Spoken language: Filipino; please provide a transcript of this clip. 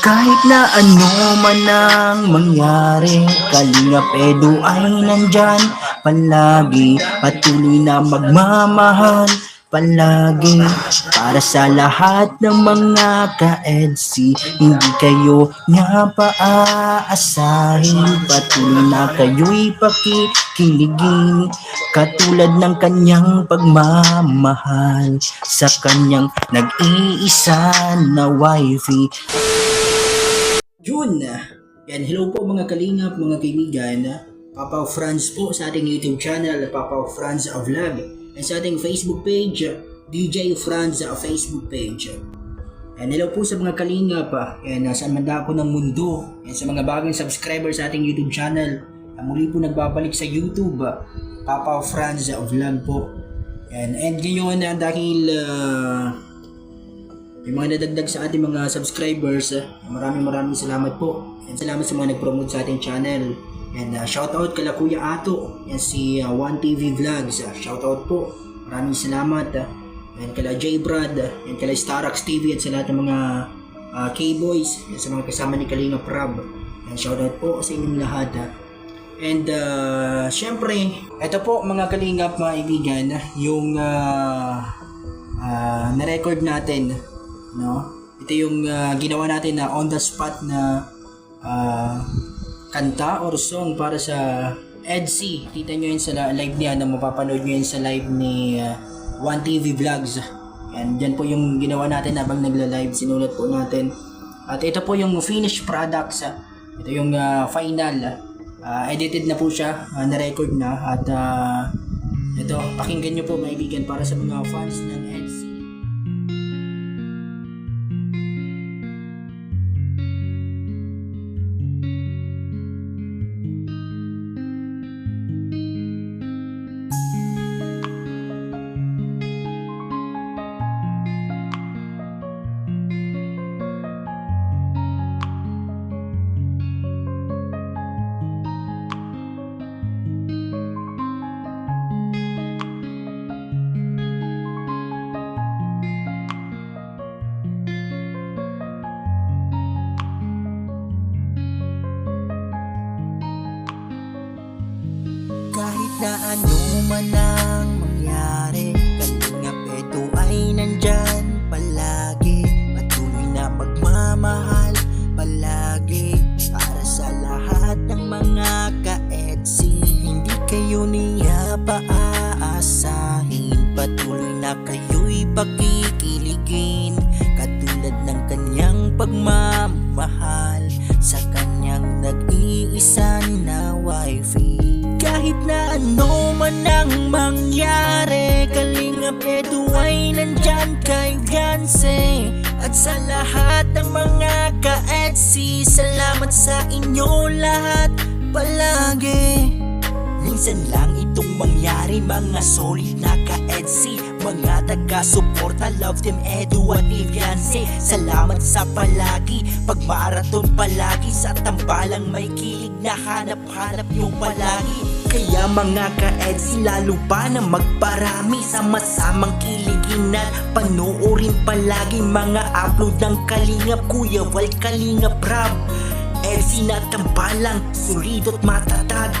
Kahit na ano man ang mangyari, Kalingap Edu ay nandyan palagi. Patuloy na magmamahal palagi. Para sa lahat ng mga ka-EDSI, hindi kayo niya paaasahin. Patuloy na kayo'y pakikiligin, katulad ng kanyang pagmamahal sa kanyang nag-iisa na wifey. June! Yan, hello po mga kalingap, mga kaibigan. Papa Franz po sa ating YouTube channel, Papa Franz Vlog. And sa ating Facebook page, DJ Franz Facebook page. And hello po sa mga kalingap. Yan, saan man ako ng mundo. Yan, sa mga bagong subscribers sa ating YouTube channel. Muli po nagbabalik sa YouTube, Papa Franz Vlog po. And ngayon dahil may mga nadagdag sa ating mga subscribers, maraming salamat po. And salamat sa mga nag-promote sa ating channel. And shoutout kala Kuya Ato, yan si One TV Vlogs, shoutout po. Maraming salamat. And kala J Brad, and kala Starax TV, at sa lahat ng mga K-Boys, yan sa mga kasama ni Kalinga Prab. And shoutout po sa inyong lahat. And syempre, ito po mga kalingap, mga ibigan, yung na-record natin, no? Ito yung ginawa natin na on the spot na kanta or song para sa EDSI. Kita nyo yun sa live niya, na mapapanood nyo yun sa live ni One TV Vlogs. And dyan po yung ginawa natin habang nagla-live, sinulat po natin. At ito po yung finished products. Ito yung final. Edited na po siya, na-record na. At ito, pakinggan nyo po mga kaibigan, para sa mga fans ng EDSI. Kahit na ano man ang mangyari, Kalingap Edu ay nandyan palagi. Patuloy na magmamahal palagi. Para sa lahat ng mga ka-EDSI, hindi kayo niya paaasahin. Patuloy na kayo'y pakikiligin, katulad ng kanyang pagmamahal sa kanyang nag-iisa na wifey. Kahit na ano man ang mangyari, Kalingap Edu ay nandyan kay Fiance. At sa lahat ng mga ka-EDSI, salamat sa inyo lahat palagi. Minsan lang itong mangyari, mga solid na ka-EDSI, mga taga-suporta, love them Edu at Fiance. Salamat sa palagi, pag-marathon palagi, sa tambalang may kilig na hanap-hanap yung palagi. Kaya mga ka-EDSI, lalo pa na magparami, sama-samang kiligin at panoorin palagi mga upload ng Kalingap, Kuya Val, Kalingap Rab. EDSI na tambalang, sulido't matatag.